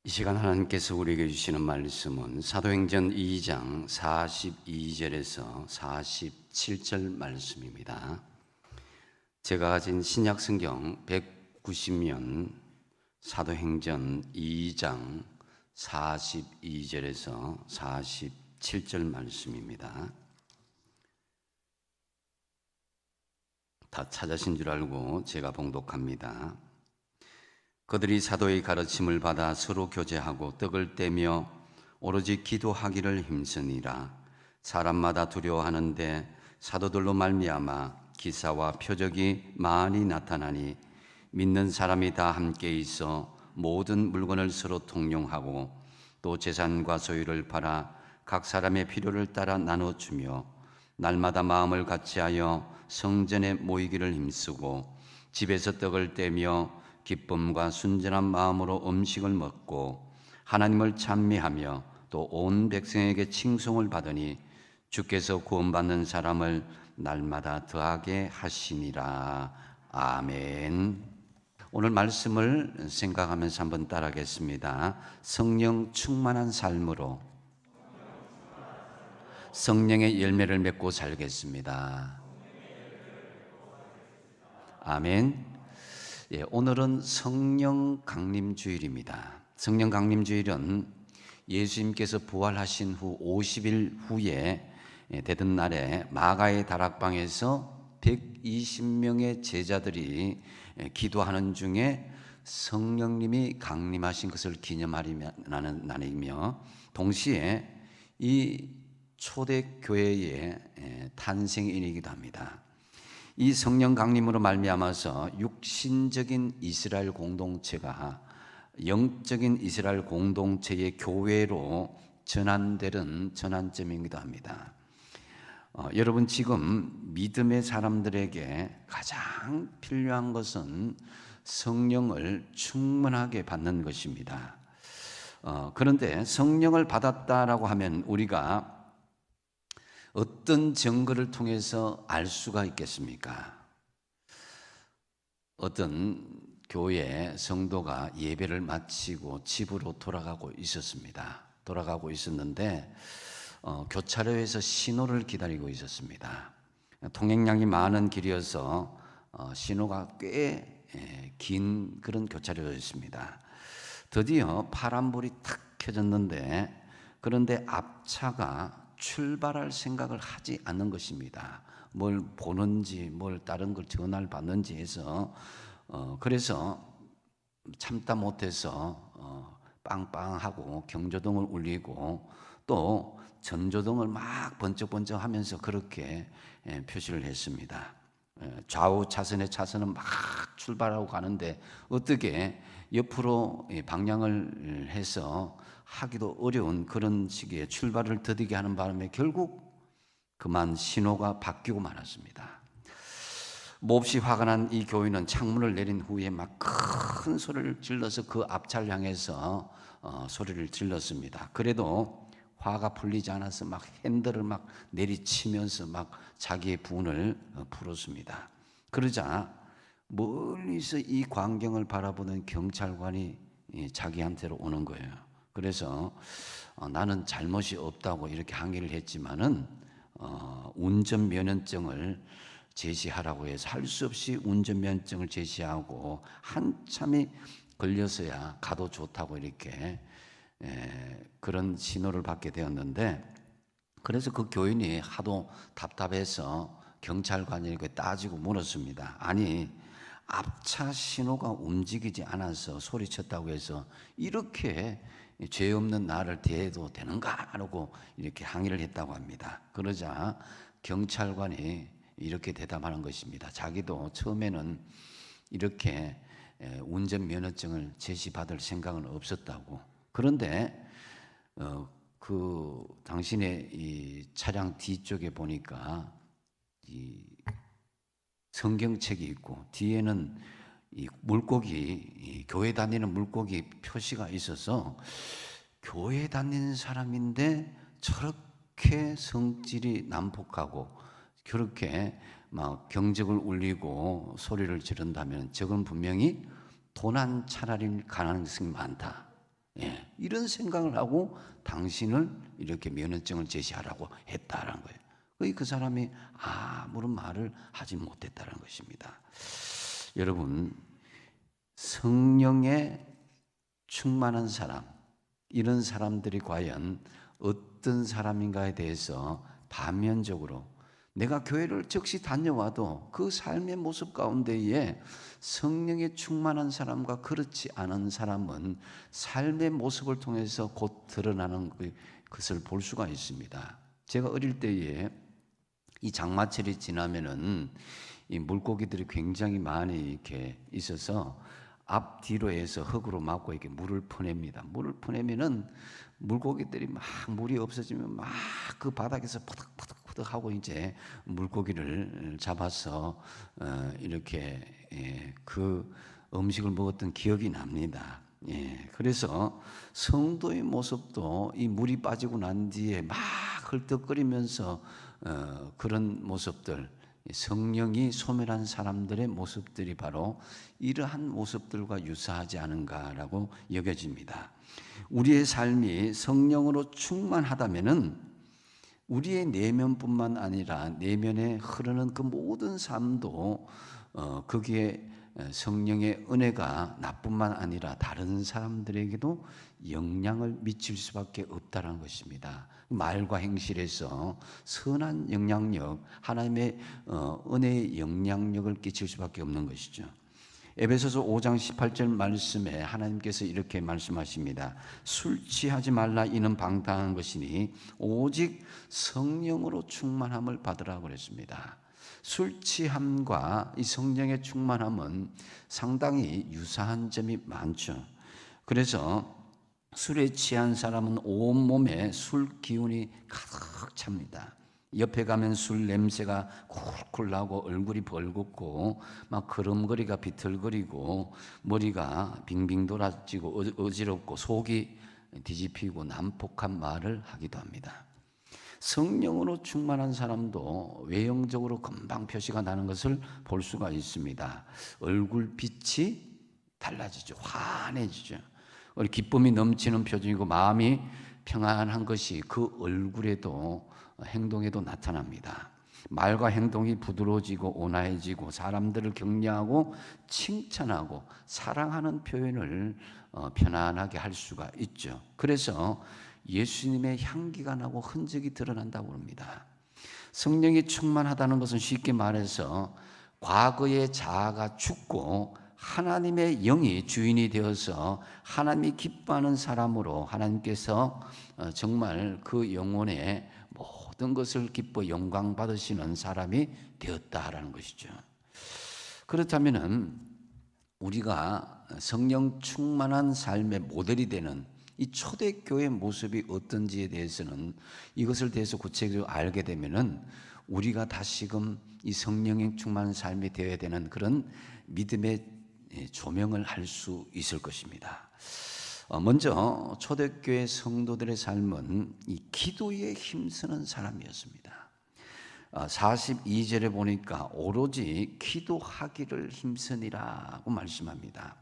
이 시간 하나님께서 우리에게 주시는 말씀은 사도행전 2장 42절에서 47절 말씀입니다. 제가 가진 신약 성경 190면 사도행전 2장 42절에서 47절 말씀입니다. 다 찾으신 줄 알고 제가 봉독합니다. 그들이 사도의 가르침을 받아 서로 교제하고 떡을 떼며 오로지 기도하기를 힘쓰니라. 사람마다 두려워하는데 사도들로 말미암아 기사와 표적이 많이 나타나니 믿는 사람이 다 함께 있어 모든 물건을 서로 통용하고 또 재산과 소유를 팔아 각 사람의 필요를 따라 나눠주며 날마다 마음을 같이하여 성전에 모이기를 힘쓰고 집에서 떡을 떼며 기쁨과 순전한 마음으로 음식을 먹고 하나님을 찬미하며 또 온 백성에게 칭송을 받으니 주께서 구원받는 사람을 날마다 더하게 하시니라. 아멘. 오늘 말씀을 생각하면서 한번 따라하겠습니다. 성령 충만한 삶으로 성령의 열매를 맺고 살겠습니다. 아멘. 오늘은 성령 강림 주일입니다. 성령 강림 주일은 예수님께서 부활하신 후 50일 후에 되던 날에 마가의 다락방에서 120명의 제자들이 기도하는 중에 성령님이 강림하신 것을 기념하는 날이며 동시에 이 초대교회의 탄생일이기도 합니다. 이 성령 강림으로 말미암아서 육신적인 이스라엘 공동체가 영적인 이스라엘 공동체의 교회로 전환되는 전환점이기도 합니다. 여러분, 지금 믿음의 사람들에게 가장 필요한 것은 성령을 충만하게 받는 것입니다. 그런데 성령을 받았다라고 하면 우리가 어떤 증거를 통해서 알 수가 있겠습니까? 어떤 교회 성도가 예배를 마치고 집으로 돌아가고 있었는데 교차로에서 신호를 기다리고 있었습니다. 통행량이 많은 길이어서 신호가 꽤 긴 그런 교차로였습니다. 드디어 파란불이 탁 켜졌는데 그런데 앞차가 출발할 생각을 하지 않는 것입니다. 뭘 보는지 뭘 다른 걸 전화를 받는지 해서 그래서 참다 못해서 빵빵하고 경조등을 울리고 또 전조등을 막 번쩍번쩍 하면서 그렇게 표시를 했습니다. 좌우 차선의 차선은 막 출발하고 가는데 어떻게 옆으로 방향을 해서 하기도 어려운 그런 시기에 출발을 더디게 하는 바람에 결국 그만 신호가 바뀌고 말았습니다. 몹시 화가 난 이 교인은 창문을 내린 후에 막 큰 소리를 질러서 그 앞차를 향해서 소리를 질렀습니다. 그래도 화가 풀리지 않아서 막 핸들을 막 내리치면서 막 자기의 분을 풀었습니다. 그러자 멀리서 이 광경을 바라보는 경찰관이 자기한테로 오는 거예요. 그래서 나는 잘못이 없다고 이렇게 항의를 했지만은 운전면허증을 제시하라고 해서 할 수 없이 운전면허증을 제시하고 한참이 걸려서야 가도 좋다고 이렇게 그런 신호를 받게 되었는데 그래서 그 교인이 하도 답답해서 경찰관에게 따지고 물었습니다. 아니 앞차 신호가 움직이지 않아서 소리쳤다고 해서 이렇게 죄 없는 나를 대해도 되는가? 라고 이렇게 항의를 했다고 합니다. 그러자 경찰관이 이렇게 대답하는 것입니다. 자기도 처음에는 이렇게 운전면허증을 제시받을 생각은 없었다고. 그런데 그 당신의 이 차량 뒤쪽에 보니까 이 성경책이 있고 뒤에는 이 물고기, 교회 다니는 물고기 표시가 있어서 교회 다니는 사람인데 저렇게 성질이 난폭하고 그렇게 막 경적을 울리고 소리를 지른다면 저건 분명히 도난 차량일 가능성이 많다. 예. 이런 생각을 하고 당신을 이렇게 면허증을 제시하라고 했다라는 거예요. 그 사람이 아무런 말을 하지 못했다는 것입니다. 여러분, 성령에 충만한 사람, 이런 사람들이 과연 어떤 사람인가에 대해서 반면적으로 내가 교회를 즉시 다녀와도 그 삶의 모습 가운데에 성령에 충만한 사람과 그렇지 않은 사람은 삶의 모습을 통해서 곧 드러나는 것을 볼 수가 있습니다. 제가 어릴 때에 이 장마철이 지나면은 이 물고기들이 굉장히 많이 이렇게 있어서 앞뒤로 해서 흙으로 막고 이렇게 물을 퍼냅니다. 물을 퍼내면은 물고기들이 막 물이 없어지면 막 그 바닥에서 퍼득퍼득 하고 이제 물고기를 잡아서 이렇게 그 음식을 먹었던 기억이 납니다. 그래서 성도의 모습도 이 물이 빠지고 난 뒤에 막 헐떡거리면서 그런 모습들, 성령이 소멸한 사람들의 모습들이 바로 이러한 모습들과 유사하지 않은가라고 여겨집니다. 우리의 삶이 성령으로 충만하다면은 우리의 내면뿐만 아니라 내면에 흐르는 그 모든 삶도 거기에 성령의 은혜가 나뿐만 아니라 다른 사람들에게도 영향을 미칠 수밖에 없다는 것입니다. 말과 행실에서 선한 영향력, 하나님의 은혜의 영향력을 끼칠 수밖에 없는 것이죠. 에베소서 5장 18절 말씀에 하나님께서 이렇게 말씀하십니다. 술 취하지 말라, 이는 방탕한 것이니 오직 성령으로 충만함을 받으라 그랬습니다. 술 취함과 이 성령의 충만함은 상당히 유사한 점이 많죠. 그래서 술에 취한 사람은 온몸에 술 기운이 가득 찹니다. 옆에 가면 술 냄새가 쿨쿨 나고 얼굴이 벌겋고 막 걸음걸이가 비틀거리고 머리가 빙빙 돌아지고 어지럽고 속이 뒤집히고 난폭한 말을 하기도 합니다. 성령으로 충만한 사람도 외형적으로 금방 표시가 나는 것을 볼 수가 있습니다. 얼굴 빛이 달라지죠. 환해지죠. 기쁨이 넘치는 표정이고 마음이 평안한 것이 그 얼굴에도 행동에도 나타납니다. 말과 행동이 부드러워지고 온화해지고 사람들을 격려하고 칭찬하고 사랑하는 표현을 편안하게 할 수가 있죠. 그래서 예수님의 향기가 나고 흔적이 드러난다고 합니다. 성령이 충만하다는 것은 쉽게 말해서 과거의 자아가 죽고 하나님의 영이 주인이 되어서 하나님이 기뻐하는 사람으로 하나님께서 정말 그 영혼의 모든 것을 기뻐 영광 받으시는 사람이 되었다라는 것이죠. 그렇다면은 우리가 성령 충만한 삶의 모델이 되는 이 초대교회 모습이 어떤지에 대해서는 이것을 대해서 구체적으로 알게 되면은 우리가 다시금 이 성령의 충만한 삶이 되어야 되는 그런 믿음의 조명을 할 수 있을 것입니다. 먼저 초대교회 성도들의 삶은 이 기도에 힘쓰는 사람이었습니다. 42절에 보니까 오로지 기도하기를 힘쓰니라고 말씀합니다.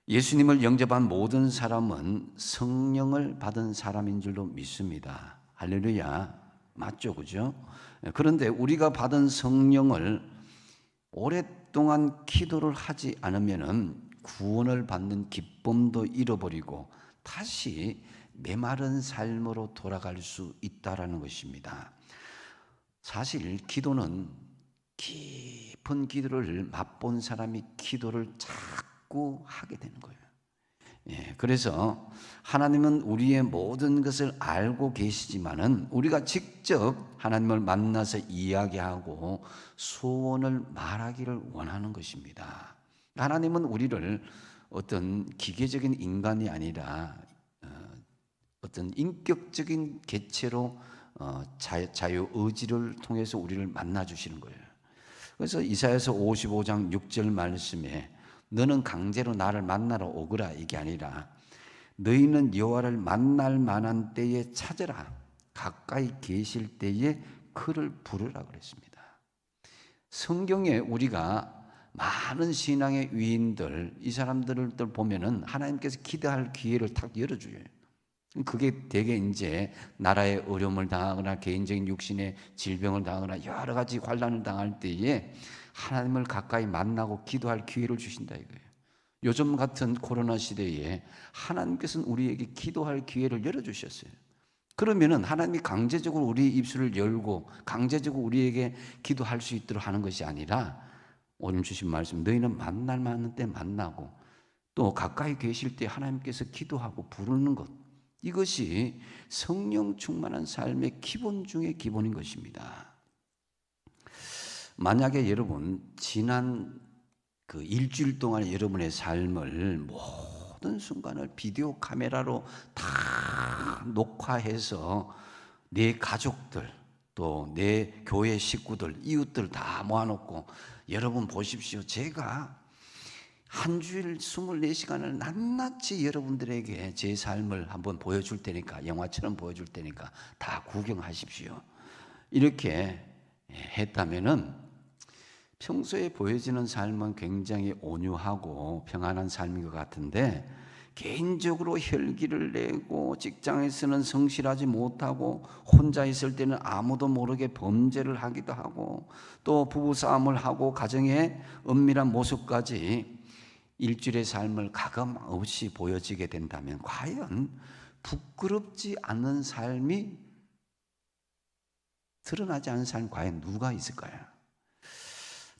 예수님을 영접한 모든 사람은 성령을 받은 사람인 줄로 믿습니다. 할렐루야, 맞죠, 그죠? 그런데 우리가 받은 성령을 오랫동안 기도를 하지 않으면은 구원을 받는 기쁨도 잃어버리고 다시 메마른 삶으로 돌아갈 수 있다라는 것입니다. 사실 기도는 깊은 기도를 맛본 사람이 기도를 자꾸 하게 되는 거예요. 그래서 하나님은 우리의 모든 것을 알고 계시지만은 우리가 직접 하나님을 만나서 이야기하고 소원을 말하기를 원하는 것입니다. 하나님은 우리를 어떤 기계적인 인간이 아니라 어떤 인격적인 개체로 자유 의지를 통해서 우리를 만나 주시는 거예요. 그래서 이사야서 55장 6절 말씀에 너는 강제로 나를 만나러 오거라 이게 아니라 너희는 여호와를 만날 만한 때에 찾으라, 가까이 계실 때에 그를 부르라 그랬습니다. 성경에 우리가 많은 신앙의 위인들, 이 사람들을 보면은 하나님께서 기도할 기회를 탁 열어줘요. 그게 되게 이제 나라의 어려움을 당하거나 개인적인 육신의 질병을 당하거나 여러 가지 환난을 당할 때에 하나님을 가까이 만나고 기도할 기회를 주신다 이거예요. 요즘 같은 코로나 시대에 하나님께서는 우리에게 기도할 기회를 열어주셨어요. 그러면은 하나님이 강제적으로 우리 입술을 열고 강제적으로 우리에게 기도할 수 있도록 하는 것이 아니라 오늘 주신 말씀, 너희는 만날 만한 때 만나고 또 가까이 계실 때 하나님께서 기도하고 부르는 것, 이것이 성령 충만한 삶의 기본 중의 기본인 것입니다. 만약에 여러분 지난 그 일주일 동안 여러분의 삶을 모든 순간을 비디오 카메라로 다 녹화해서 내 가족들 또 내 교회 식구들 이웃들 다 모아놓고 여러분 보십시오. 제가 한 주일 24시간을 낱낱이 여러분들에게 제 삶을 한번 보여줄 테니까, 영화처럼 보여줄 테니까 다 구경하십시오. 이렇게 했다면은 평소에 보여지는 삶은 굉장히 온유하고 평안한 삶인 것 같은데, 개인적으로 혈기를 내고 직장에서는 성실하지 못하고 혼자 있을 때는 아무도 모르게 범죄를 하기도 하고 또 부부싸움을 하고 가정의 은밀한 모습까지 일주일의 삶을 가감없이 보여지게 된다면 과연 부끄럽지 않은 삶이 드러나지 않은 삶이 과연 누가 있을까요?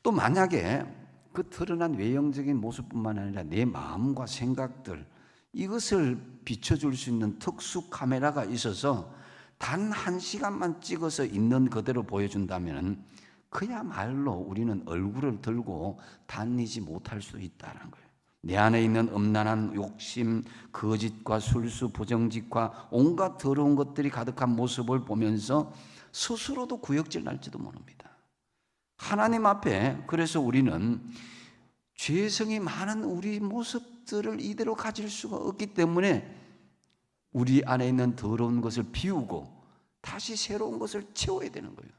또 만약에 그 드러난 외형적인 모습뿐만 아니라 내 마음과 생각들, 이것을 비춰줄 수 있는 특수 카메라가 있어서 단 1시간만 찍어서 있는 그대로 보여준다면 그야말로 우리는 얼굴을 들고 다니지 못할 수 있다는 거예요. 내 안에 있는 음란한 욕심, 거짓과 술수, 부정직과 온갖 더러운 것들이 가득한 모습을 보면서 스스로도 구역질 날지도 모릅니다. 하나님 앞에 그래서 우리는 죄성이 많은 우리 모습들을 이대로 가질 수가 없기 때문에 우리 안에 있는 더러운 것을 비우고 다시 새로운 것을 채워야 되는 거예요.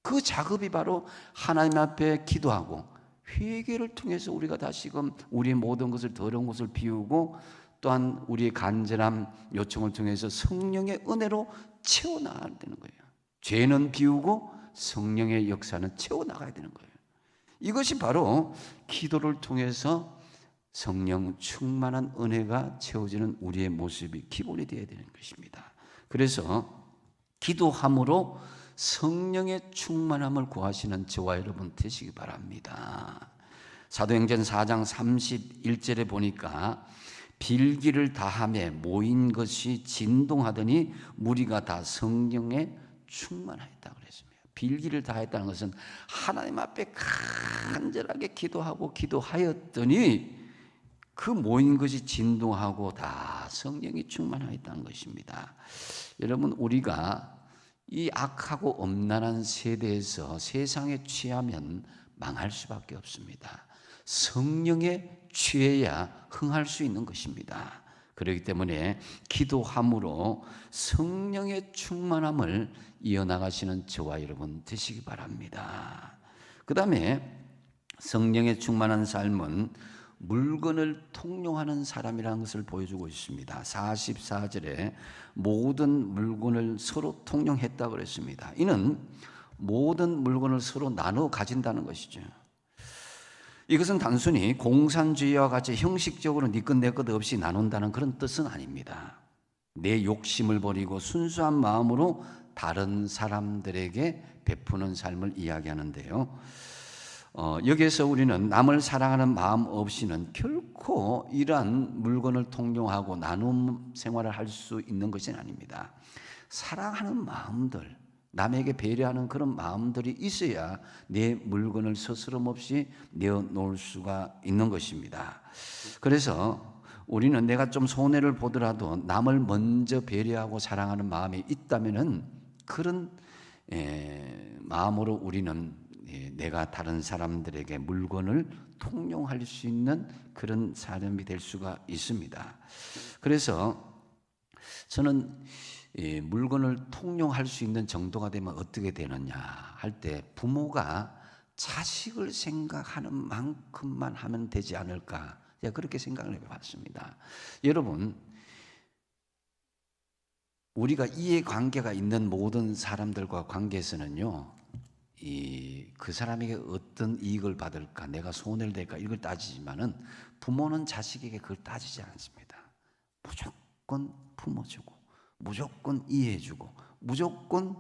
그 작업이 바로 하나님 앞에 기도하고 회개를 통해서 우리가 다시금 우리의 모든 것을 더러운 것을 비우고 또한 우리의 간절한 요청을 통해서 성령의 은혜로 채워나가야 되는 거예요. 죄는 비우고 성령의 역사는 채워나가야 되는 거예요. 이것이 바로 기도를 통해서 성령 충만한 은혜가 채워지는 우리의 모습이 기본이 되어야 되는 것입니다. 그래서 기도함으로 성령의 충만함을 구하시는 저와 여러분 되시기 바랍니다. 사도행전 4장 31절에 보니까 빌기를 다하며 모인 것이 진동하더니 무리가 다 성령에 충만하였다고 그랬습니다. 빌기를 다했다는 것은 하나님 앞에 간절하게 기도하고 기도하였더니 그 모인 것이 진동하고 다 성령이 충만하였다는 것입니다. 여러분, 우리가 이 악하고 엄란한 세대에서 세상에 취하면 망할 수밖에 없습니다. 성령에 취해야 흥할 수 있는 것입니다. 그렇기 때문에 기도함으로 성령의 충만함을 이어나가시는 저와 여러분 되시기 바랍니다. 그 다음에 성령의 충만한 삶은 물건을 통용하는 사람이라는 것을 보여주고 있습니다. 44절에 모든 물건을 서로 통용했다고 그랬습니다. 이는 모든 물건을 서로 나눠 가진다는 것이죠. 이것은 단순히 공산주의와 같이 형식적으로 네 것 내 것 없이 나눈다는 그런 뜻은 아닙니다. 내 욕심을 버리고 순수한 마음으로 다른 사람들에게 베푸는 삶을 이야기하는데요. 여기에서 우리는 남을 사랑하는 마음 없이는 결코 이러한 물건을 통용하고 나눔 생활을 할 수 있는 것은 아닙니다. 사랑하는 마음들, 남에게 배려하는 그런 마음들이 있어야 내 물건을 스스럼없이 내어놓을 수가 있는 것입니다. 그래서 우리는 내가 좀 손해를 보더라도 남을 먼저 배려하고 사랑하는 마음이 있다면은 그런 마음으로 우리는 내가 다른 사람들에게 물건을 통용할 수 있는 그런 사람이 될 수가 있습니다. 그래서 저는 물건을 통용할 수 있는 정도가 되면 어떻게 되느냐 할 때 부모가 자식을 생각하는 만큼만 하면 되지 않을까, 제가 그렇게 생각을 해봤습니다. 여러분, 우리가 이해관계가 있는 모든 사람들과 관계에서는요, 그 사람에게 어떤 이익을 받을까, 내가 손해를 낼까, 이걸 따지지만은 부모는 자식에게 그걸 따지지 않습니다. 무조건 품어주고, 무조건 이해해주고, 무조건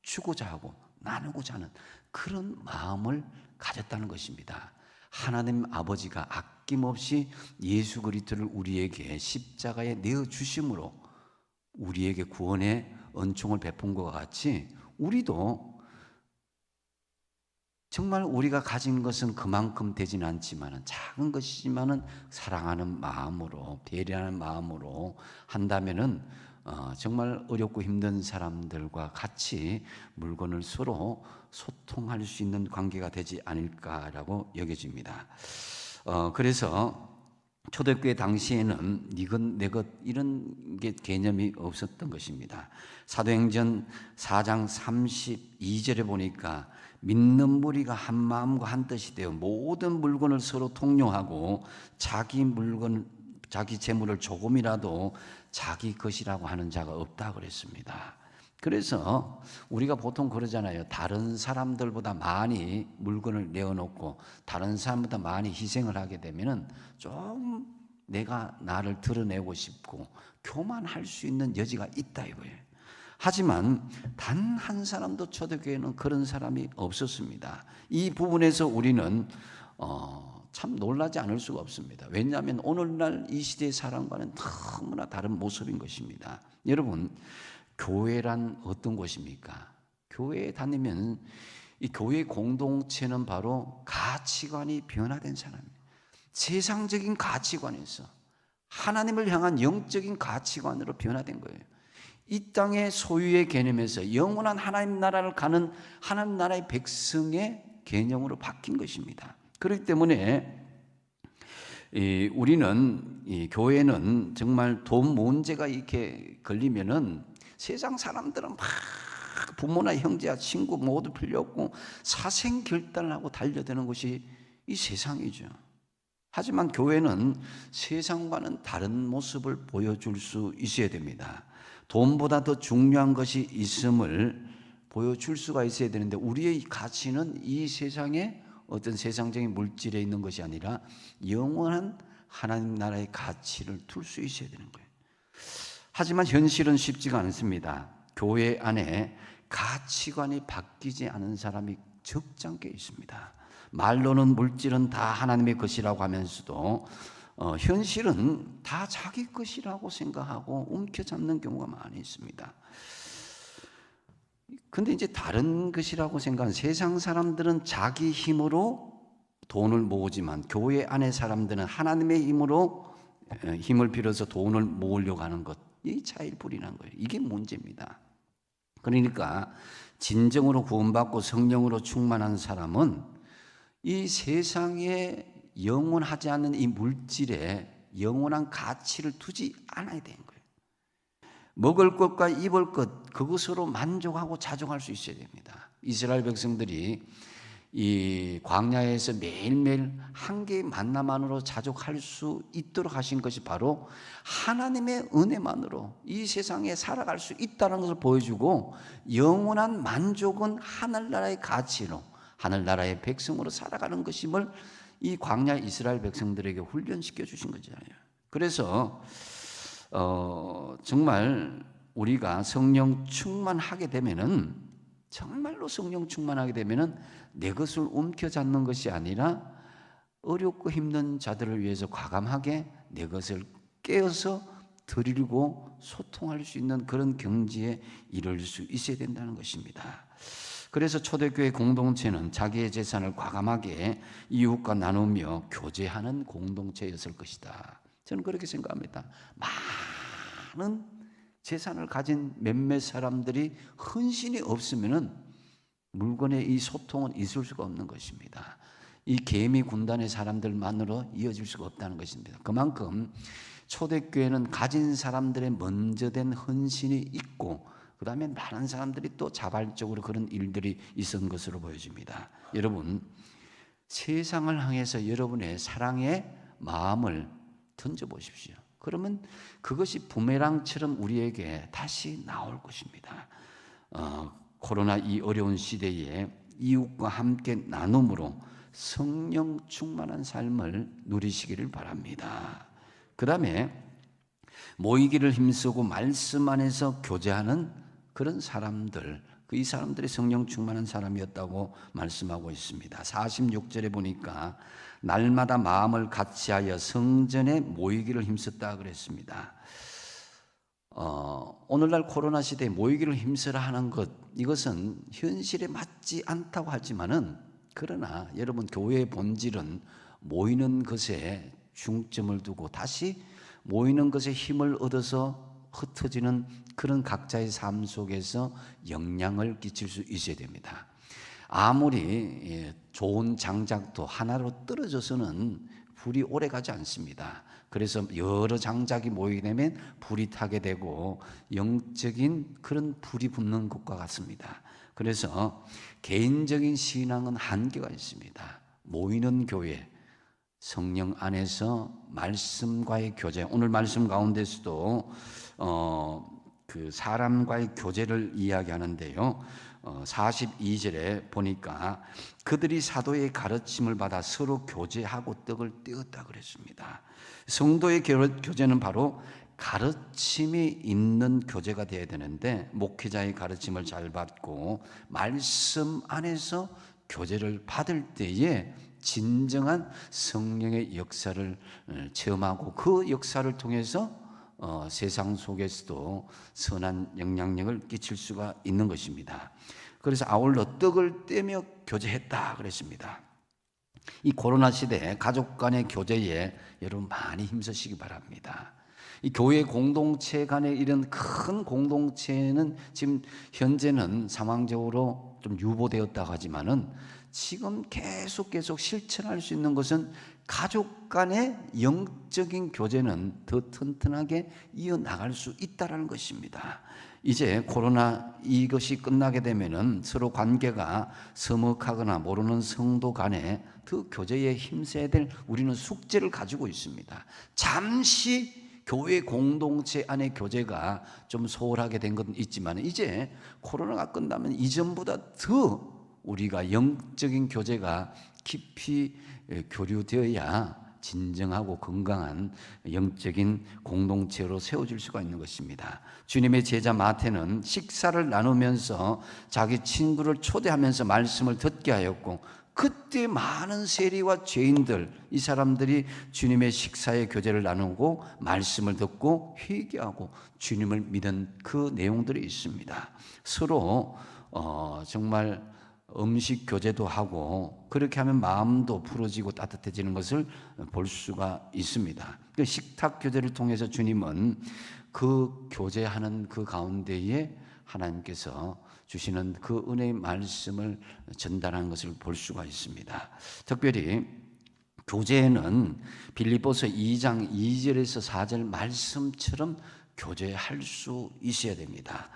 주고자 하고 나누고자 하는 그런 마음을 가졌다는 것입니다. 하나님 아버지가 아낌없이 예수 그리스도를 우리에게 십자가에 내어주심으로 우리에게 구원의 은총을 베푼 것과 같이, 우리도 정말 우리가 가진 것은 그만큼 되지는 않지만, 작은 것이지만 사랑하는 마음으로, 배려하는 마음으로 한다면은 정말 어렵고 힘든 사람들과 같이 물건을 서로 소통할 수 있는 관계가 되지 않을까라고 여겨집니다. 그래서 초대교회 당시에는 이건 내 것 이런 게 개념이 없었던 것입니다. 사도행전 4장 32절에 보니까 믿는 무리가 한 마음과 한 뜻이 되어 모든 물건을 서로 통용하고 자기 재물을 조금이라도 자기 것이라고 하는 자가 없다 그랬습니다. 그래서 우리가 보통 그러잖아요. 다른 사람들보다 많이 물건을 내어놓고 다른 사람보다 많이 희생을 하게 되면은 좀 내가 나를 드러내고 싶고 교만할 수 있는 여지가 있다 이거예요. 하지만 단 한 사람도 초대교회는 그런 사람이 없었습니다. 이 부분에서 우리는 참 놀라지 않을 수가 없습니다. 왜냐하면 오늘날 이 시대의 사람과는 너무나 다른 모습인 것입니다. 여러분, 교회란 어떤 곳입니까? 교회에 다니면 이 교회 공동체는 바로 가치관이 변화된 사람이에요. 세상적인 가치관에서 하나님을 향한 영적인 가치관으로 변화된 거예요. 이 땅의 소유의 개념에서 영원한 하나님 나라를 가는 하나님 나라의 백성의 개념으로 바뀐 것입니다. 그렇기 때문에 우리는, 이 교회는 정말 돈 문제가 이렇게 걸리면은 세상 사람들은 막 부모나 형제와 친구 모두 필요 없고 사생결단을 하고 달려드는 것이 이 세상이죠. 하지만 교회는 세상과는 다른 모습을 보여줄 수 있어야 됩니다. 돈보다 더 중요한 것이 있음을 보여줄 수가 있어야 되는데, 우리의 가치는 이 세상에 어떤 세상적인 물질에 있는 것이 아니라 영원한 하나님 나라의 가치를 둘 수 있어야 되는 거예요. 하지만 현실은 쉽지가 않습니다. 교회 안에 가치관이 바뀌지 않은 사람이 적잖게 있습니다. 말로는 물질은 다 하나님의 것이라고 하면서도 현실은 다 자기 것이라고 생각하고 움켜잡는 경우가 많이 있습니다. 근데 이제 다른 것이라고 생각하는 세상 사람들은 자기 힘으로 돈을 모으지만, 교회 안의 사람들은 하나님의 힘으로 힘을 빌어서 돈을 모으려고 하는 것, 이 차이를 부리는 거예요. 이게 문제입니다. 그러니까 진정으로 구원받고 성령으로 충만한 사람은 이 세상에 영원하지 않는 이 물질에 영원한 가치를 두지 않아야 되는 거예요. 먹을 것과 입을 것, 그것으로 만족하고 자족할 수 있어야 됩니다. 이스라엘 백성들이 이 광야에서 매일매일 한 개의 만나만으로 자족할 수 있도록 하신 것이 바로 하나님의 은혜만으로 이 세상에 살아갈 수 있다는 것을 보여주고, 영원한 만족은 하늘나라의 가치로, 하늘나라의 백성으로 살아가는 것임을 이 광야 이스라엘 백성들에게 훈련시켜 주신 거잖아요. 그래서 정말 우리가 성령 충만하게 되면은, 정말로 성령 충만하게 되면은 내 것을 움켜잡는 것이 아니라 어렵고 힘든 자들을 위해서 과감하게 내 것을 깨어서 드리고 소통할 수 있는 그런 경지에 이를 수 있어야 된다는 것입니다. 그래서 초대교회 공동체는 자기의 재산을 과감하게 이웃과 나누며 교제하는 공동체였을 것이다. 저는 그렇게 생각합니다. 많은 재산을 가진 몇몇 사람들이 헌신이 없으면은 물건의 이 소통은 있을 수가 없는 것입니다. 이 개미 군단의 사람들만으로 이어질 수가 없다는 것입니다. 그만큼 초대교회는 가진 사람들의 먼저 된 헌신이 있고 그 다음에 많은 사람들이 또 자발적으로 그런 일들이 있었던 것으로 보여집니다. 여러분, 세상을 향해서 여러분의 사랑의 마음을 던져보십시오. 그러면 그것이 부메랑처럼 우리에게 다시 나올 것입니다. 코로나 이 어려운 시대에 이웃과 함께 나눔으로 성령 충만한 삶을 누리시기를 바랍니다. 그 다음에 모이기를 힘쓰고 말씀 안에서 교제하는 그런 사람들, 이 사람들이 성령 충만한 사람이었다고 말씀하고 있습니다. 46절에 보니까 날마다 마음을 같이하여 성전에 모이기를 힘썼다 그랬습니다. 오늘날 코로나 시대에 모이기를 힘쓰라 하는 것, 이것은 현실에 맞지 않다고 하지만은, 그러나 여러분, 교회의 본질은 모이는 것에 중점을 두고 다시 모이는 것에 힘을 얻어서 흩어지는 그런 각자의 삶 속에서 영향을 끼칠 수 있어야 됩니다. 아무리 좋은 장작도 하나로 떨어져서는 불이 오래 가지 않습니다. 그래서 여러 장작이 모이게 되면 불이 타게 되고 영적인 그런 불이 붙는 것과 같습니다. 그래서 개인적인 신앙은 한계가 있습니다. 모이는 교회, 성령 안에서 말씀과의 교제, 오늘 말씀 가운데서도 그 사람과의 교제를 이야기하는데요. 42절에 보니까 그들이 사도의 가르침을 받아 서로 교제하고 떡을 떼었다 그랬습니다. 성도의 교제는 바로 가르침이 있는 교제가 되어야 되는데, 목회자의 가르침을 잘 받고 말씀 안에서 교제를 받을 때에 진정한 성령의 역사를 체험하고 그 역사를 통해서 세상 속에서도 선한 영향력을 끼칠 수가 있는 것입니다. 그래서 아울러 떡을 떼며 교제했다 그랬습니다. 이 코로나 시대에 가족 간의 교제에 여러분 많이 힘쓰시기 바랍니다. 이 교회 공동체 간의 이런 큰 공동체는 지금 현재는 상황적으로 좀 유보되었다고 하지만은 지금 계속 실천할 수 있는 것은 가족 간의 영적인 교제는 더 튼튼하게 이어나갈 수 있다는 것입니다. 이제 코로나 이것이 끝나게 되면은 서로 관계가 서먹하거나 모르는 성도 간에 더 교제에 힘써야 될 우리는 숙제를 가지고 있습니다. 잠시 교회 공동체 안의 교제가 좀 소홀하게 된 건 있지만 이제 코로나가 끝나면 이전보다 더 우리가 영적인 교제가 깊이 교류되어야 진정하고 건강한 영적인 공동체로 세워질 수가 있는 것입니다. 주님의 제자 마태는 식사를 나누면서 자기 친구를 초대하면서 말씀을 듣게 하였고, 그때 많은 세리와 죄인들, 이 사람들이 주님의 식사의 교제를 나누고 말씀을 듣고 회개하고 주님을 믿은 그 내용들이 있습니다. 서로 정말 음식 교제도 하고 그렇게 하면 마음도 풀어지고 따뜻해지는 것을 볼 수가 있습니다. 그 식탁 교제를 통해서 주님은 그 교제하는 그 가운데에 하나님께서 주시는 그 은혜의 말씀을 전달하는 것을 볼 수가 있습니다. 특별히 교제는 빌립보서 2장 2절에서 4절 말씀처럼 교제할 수 있어야 됩니다.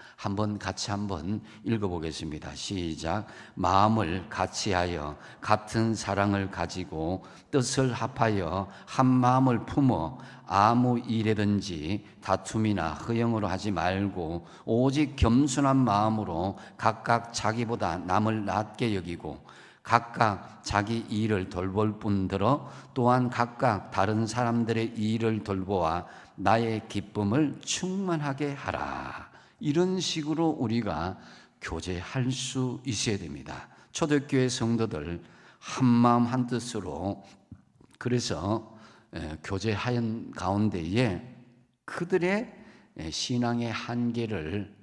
같이 한번 읽어보겠습니다. 시작. 마음을 같이하여 같은 사랑을 가지고 뜻을 합하여 한 마음을 품어 아무 일에든지 다툼이나 허영으로 하지 말고 오직 겸손한 마음으로 각각 자기보다 남을 낮게 여기고 각각 자기 일을 돌볼 뿐더러 또한 각각 다른 사람들의 일을 돌보아 나의 기쁨을 충만하게 하라. 이런 식으로 우리가 교제할 수 있어야 됩니다. 초대교회 성도들 한마음 한뜻으로 그래서 교제하는 가운데에 그들의 신앙의 한계를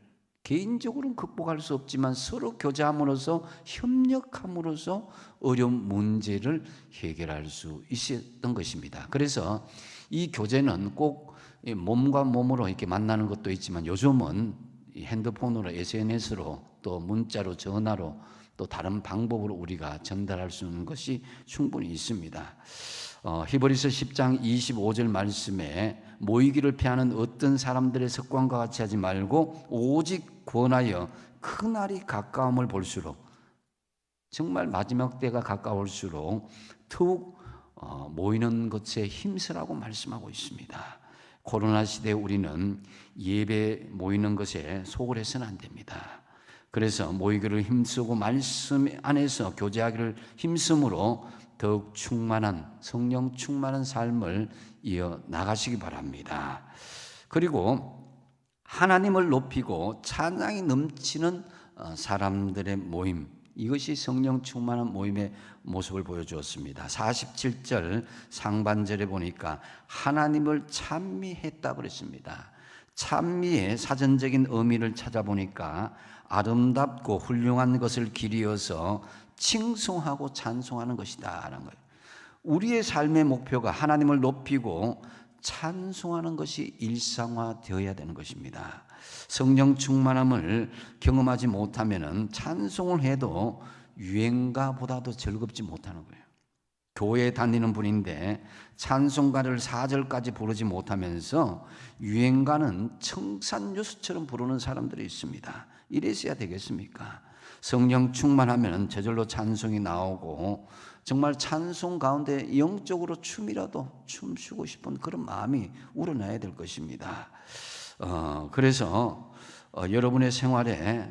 개인적으로는 극복할 수 없지만 서로 교제함으로써 협력함으로써 어려운 문제를 해결할 수 있었던 것입니다. 그래서 이 교제는 꼭 몸과 몸으로 이렇게 만나는 것도 있지만 요즘은 핸드폰으로 SNS로 또 문자로 전화로 또 다른 방법으로 우리가 전달할 수 있는 것이 충분히 있습니다. 히브리서 10장 25절 말씀에 모이기를 피하는 어떤 사람들의 습관과 같이 하지 말고 오직 권하여 그날이 가까움을 볼수록, 정말 마지막 때가 가까울수록 더욱 모이는 것에 힘쓰라고 말씀하고 있습니다. 코로나 시대에 우리는 예배 모이는 것에 속을 해서는 안 됩니다. 그래서 모이기를 힘쓰고 말씀 안에서 교제하기를 힘쓰므로 더욱 충만한, 성령 충만한 삶을 이어 나가시기 바랍니다. 그리고 하나님을 높이고 찬양이 넘치는 사람들의 모임, 이것이 성령 충만한 모임의 모습을 보여주었습니다. 47절 상반절에 보니까 하나님을 찬미했다 그랬습니다. 찬미의 사전적인 의미를 찾아보니까 아름답고 훌륭한 것을 기리어서 칭송하고 찬송하는 것이다 라는 거예요. 우리의 삶의 목표가 하나님을 높이고 찬송하는 것이 일상화되어야 되는 것입니다. 성령 충만함을 경험하지 못하면 찬송을 해도 유행가보다도 즐겁지 못하는 거예요. 교회에 다니는 분인데 찬송가를 4절까지 부르지 못하면서 유행가는 청산유수처럼 부르는 사람들이 있습니다. 이랬어야 되겠습니까? 성령 충만하면 저절로 찬송이 나오고 정말 찬송 가운데 영적으로 춤이라도 춤추고 싶은 그런 마음이 우러나야 될 것입니다. 그래서 여러분의 생활에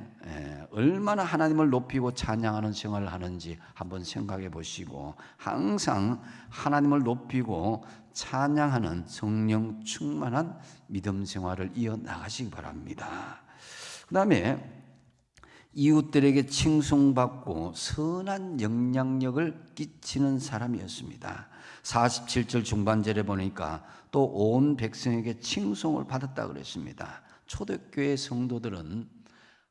얼마나 하나님을 높이고 찬양하는 생활을 하는지 한번 생각해 보시고 항상 하나님을 높이고 찬양하는 성령 충만한 믿음 생활을 이어나가시기 바랍니다. 그 다음에 이웃들에게 칭송받고 선한 영향력을 끼치는 사람이었습니다. 47절 중반절에 보니까 또 온 백성에게 칭송을 받았다 그랬습니다. 초대교회 성도들은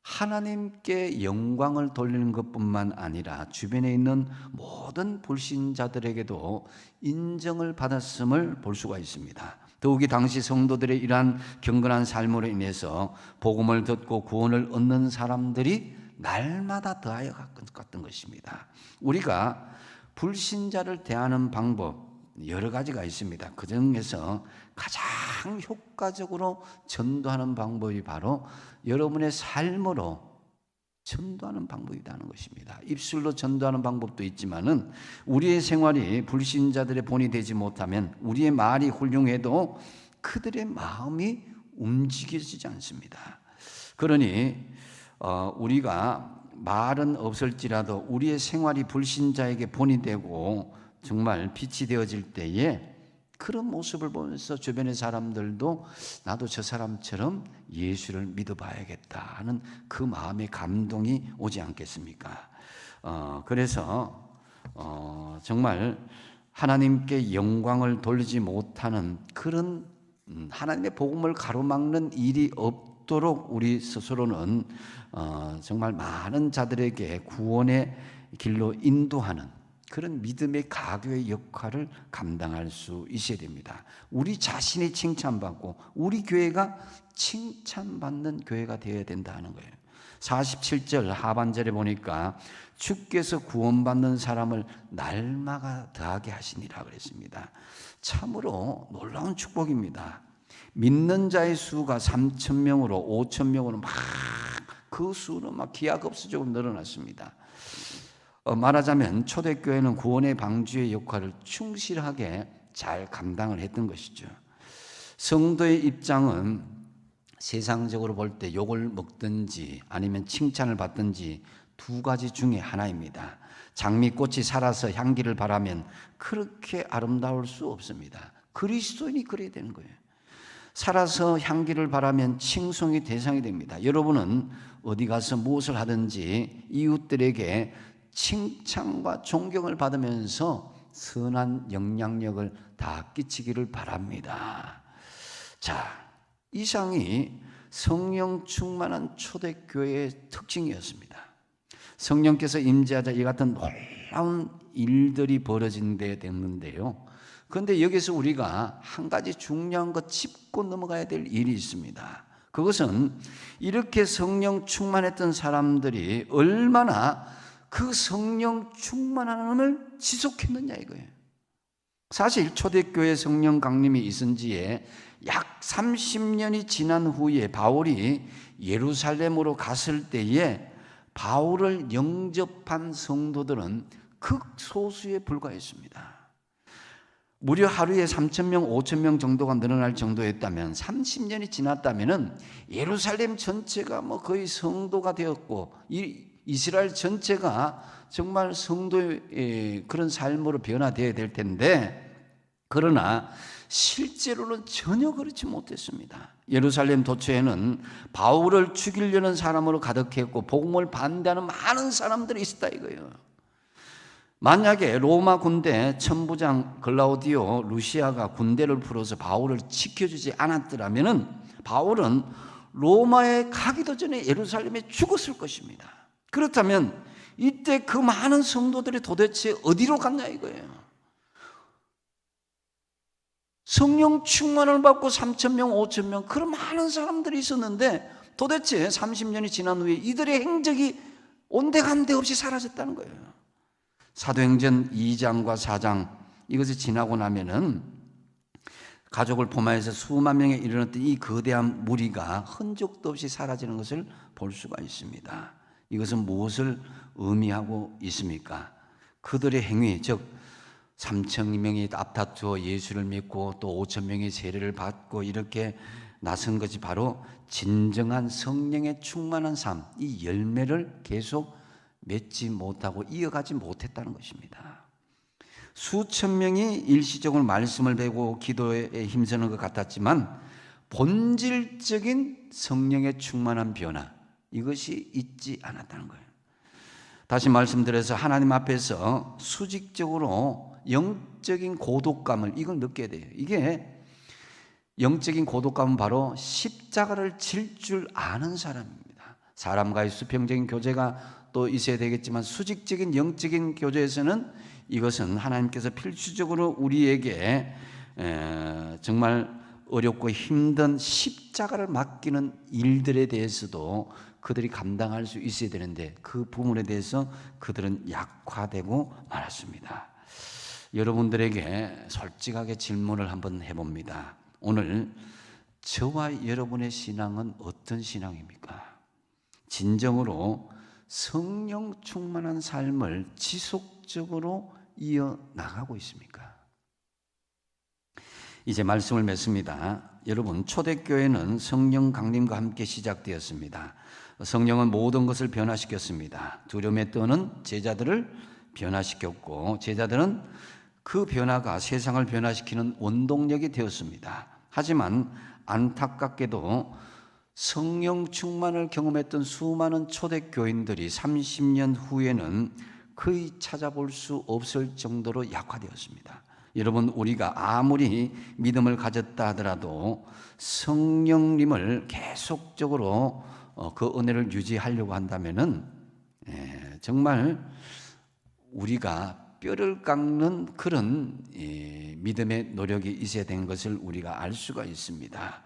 하나님께 영광을 돌리는 것뿐만 아니라 주변에 있는 모든 불신자들에게도 인정을 받았음을 볼 수가 있습니다. 더욱이 당시 성도들의 이러한 경건한 삶으로 인해서 복음을 듣고 구원을 얻는 사람들이 날마다 더하여 갔던 것입니다. 우리가 불신자를 대하는 방법 여러 가지가 있습니다. 그 중에서 가장 효과적으로 전도하는 방법이 바로 여러분의 삶으로 전도하는 방법이라는 것입니다. 입술로 전도하는 방법도 있지만은 우리의 생활이 불신자들의 본이 되지 못하면 우리의 말이 훌륭해도 그들의 마음이 움직여지지 않습니다. 그러니 우리가 말은 없을지라도 우리의 생활이 불신자에게 본이 되고 정말 빛이 되어질 때에 그런 모습을 보면서 주변의 사람들도 나도 저 사람처럼 예수를 믿어봐야겠다 하는 그 마음의 감동이 오지 않겠습니까? 그래서 정말 하나님께 영광을 돌리지 못하는 그런 하나님의 복음을 가로막는 일이 없도록 우리 스스로는 정말 많은 자들에게 구원의 길로 인도하는 그런 믿음의 가교의 역할을 감당할 수 있어야 됩니다. 우리 자신이 칭찬받고 우리 교회가 칭찬받는 교회가 되어야 된다는 거예요. 47절 하반절에 보니까 주께서 구원받는 사람을 날마다 더하게 하시니라 그랬습니다. 참으로 놀라운 축복입니다. 믿는 자의 수가 3,000명으로 5,000명으로 막 그 수는 막 기하급수적으로 늘어났습니다. 말하자면 초대교회는 구원의 방주의 역할을 충실하게 잘 감당을 했던 것이죠. 성도의 입장은 세상적으로 볼 때 욕을 먹든지 아니면 칭찬을 받든지 두 가지 중에 하나입니다. 장미꽃이 살아서 향기를 바라면 그렇게 아름다울 수 없습니다. 그리스도인이 그래야 되는 거예요. 살아서 향기를 바라면 칭송의 대상이 됩니다. 여러분은 어디 가서 무엇을 하든지 이웃들에게 칭찬과 존경을 받으면서 선한 영향력을 다 끼치기를 바랍니다. 자, 이상이 성령 충만한 초대교회의 특징이었습니다. 성령께서 임재하자 이 같은 놀라운 일들이 벌어진 데 됐는데요. 그런데 여기서 우리가 한 가지 중요한 것 짚고 넘어가야 될 일이 있습니다. 그것은 이렇게 성령 충만했던 사람들이 얼마나 그 성령 충만함을 지속했느냐 이거예요. 사실 초대교회 성령 강림이 있은 지에 약 30년이 지난 후에 바울이 예루살렘으로 갔을 때에 바울을 영접한 성도들은 극소수에 불과했습니다. 무려 하루에 3,000명, 5,000명 정도가 늘어날 정도였다면 30년이 지났다면 예루살렘 전체가 거의 성도가 되었고 이스라엘 전체가 정말 성도의 그런 삶으로 변화되어야 될 텐데, 그러나 실제로는 전혀 그렇지 못했습니다. 예루살렘 도처에는 바울을 죽이려는 사람으로 가득했고 복음을 반대하는 많은 사람들이 있었다 이거예요. 만약에 로마 군대 천부장 글라우디오 루시아가 군대를 풀어서 바울을 지켜주지 않았더라면 바울은 로마에 가기도 전에 예루살렘에 죽었을 것입니다. 그렇다면 이때 그 많은 성도들이 도대체 어디로 갔냐 이거예요. 성령 충만을 받고 3,000명, 5,000명 그런 많은 사람들이 있었는데 도대체 30년이 지난 후에 이들의 행적이 온데간데 없이 사라졌다는 거예요. 사도행전 2장과 4장 이것이 지나고 나면은 가족을 포함해서 수만 명에 이르렀던 이 거대한 무리가 흔적도 없이 사라지는 것을 볼 수가 있습니다. 이것은 무엇을 의미하고 있습니까? 그들의 행위, 즉 3,000명이 앞다투어 예수를 믿고 또 5,000명이 세례를 받고 이렇게 나선 것이 바로 진정한 성령의 충만한 삶, 이 열매를 계속 맺지 못하고 이어가지 못했다는 것입니다. 수천 명이 일시적으로 말씀을 배우고 기도에 힘쓰는 것 같았지만 본질적인 성령의 충만한 변화, 이것이 있지 않았다는 거예요. 다시 말씀드려서 하나님 앞에서 수직적으로 영적인 고독감을 이걸 느껴야 돼요. 이게 영적인 고독감은 바로 십자가를 질 줄 아는 사람입니다. 사람과의 수평적인 교제가 또 있어야 되겠지만 수직적인 영적인 교제에서는 이것은 하나님께서 필수적으로 우리에게 정말 어렵고 힘든 십자가를 맡기는 일들에 대해서도 그들이 감당할 수 있어야 되는데 그 부분에 대해서 그들은 약화되고 말았습니다. 여러분들에게 솔직하게 질문을 한번 해봅니다. 오늘 저와 여러분의 신앙은 어떤 신앙입니까? 진정으로 성령 충만한 삶을 지속적으로 이어나가고 있습니까? 이제 말씀을 맺습니다. 여러분, 초대교회는 성령 강림과 함께 시작되었습니다. 성령은 모든 것을 변화시켰습니다. 두려움에 떠는 제자들을 변화시켰고 제자들은 그 변화가 세상을 변화시키는 원동력이 되었습니다. 하지만 안타깝게도 성령 충만을 경험했던 수많은 초대교인들이 30년 후에는 거의 찾아볼 수 없을 정도로 약화되었습니다. 여러분, 우리가 아무리 믿음을 가졌다 하더라도 성령님을 계속적으로 그 은혜를 유지하려고 한다면은 정말 우리가 뼈를 깎는 그런 믿음의 노력이 있어야 되는 것을 우리가 알 수가 있습니다.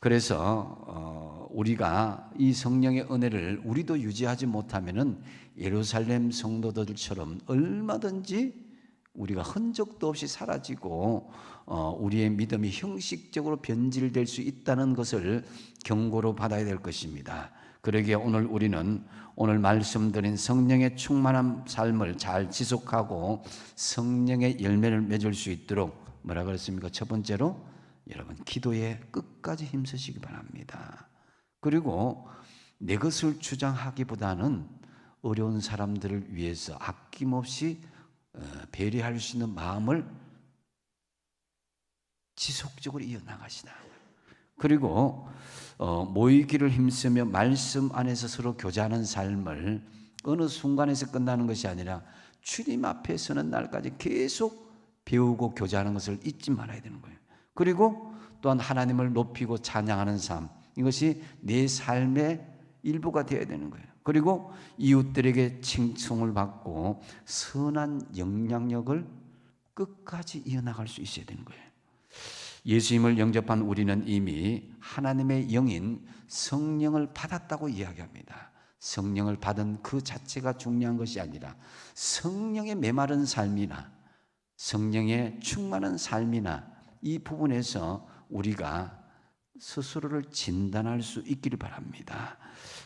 그래서 우리가 이 성령의 은혜를 우리도 유지하지 못하면은 예루살렘 성도들처럼 얼마든지 우리가 흔적도 없이 사라지고 우리의 믿음이 형식적으로 변질될 수 있다는 것을 경고로 받아야 될 것입니다. 그러기에 오늘 우리는 오늘 말씀드린 성령의 충만한 삶을 잘 지속하고 성령의 열매를 맺을 수 있도록 뭐라 그랬습니까? 첫 번째로 여러분 기도에 끝까지 힘쓰시기 바랍니다. 그리고 내 것을 주장하기보다는 어려운 사람들을 위해서 아낌없이 배려할 수 있는 마음을 지속적으로 이어나가시다. 그리고 모이기를 힘쓰며 말씀 안에서 서로 교제하는 삶을 어느 순간에서 끝나는 것이 아니라 주님 앞에 서는 날까지 계속 배우고 교제하는 것을 잊지 말아야 되는 거예요. 그리고 또한 하나님을 높이고 찬양하는 삶, 이것이 내 삶의 일부가 되어야 되는 거예요. 그리고 이웃들에게 칭송을 받고 선한 영향력을 끝까지 이어나갈 수 있어야 되는 거예요. 예수님을 영접한 우리는 이미 하나님의 영인 성령을 받았다고 이야기합니다. 성령을 받은 그 자체가 중요한 것이 아니라 성령의 메마른 삶이나 성령의 충만한 삶이나 이 부분에서 우리가 스스로를 진단할 수 있기를 바랍니다.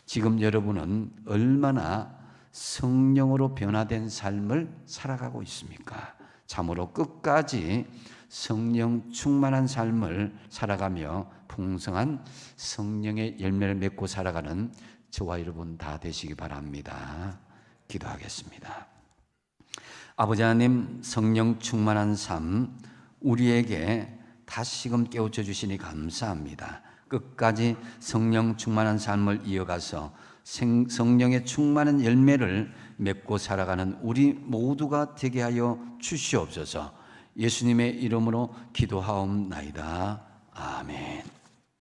지금 여러분은 얼마나 성령으로 변화된 삶을 살아가고 있습니까? 참으로 끝까지 성령 충만한 삶을 살아가며 풍성한 성령의 열매를 맺고 살아가는 저와 여러분 다 되시기 바랍니다. 기도하겠습니다. 아버지 하나님, 성령 충만한 삶 우리에게 다시금 깨우쳐 주시니 감사합니다. 끝까지 성령 충만한 삶을 이어가서 성령의 충만한 열매를 맺고 살아가는 우리 모두가 되게 하여 주시옵소서. 예수님의 이름으로 기도하옵나이다. 아멘.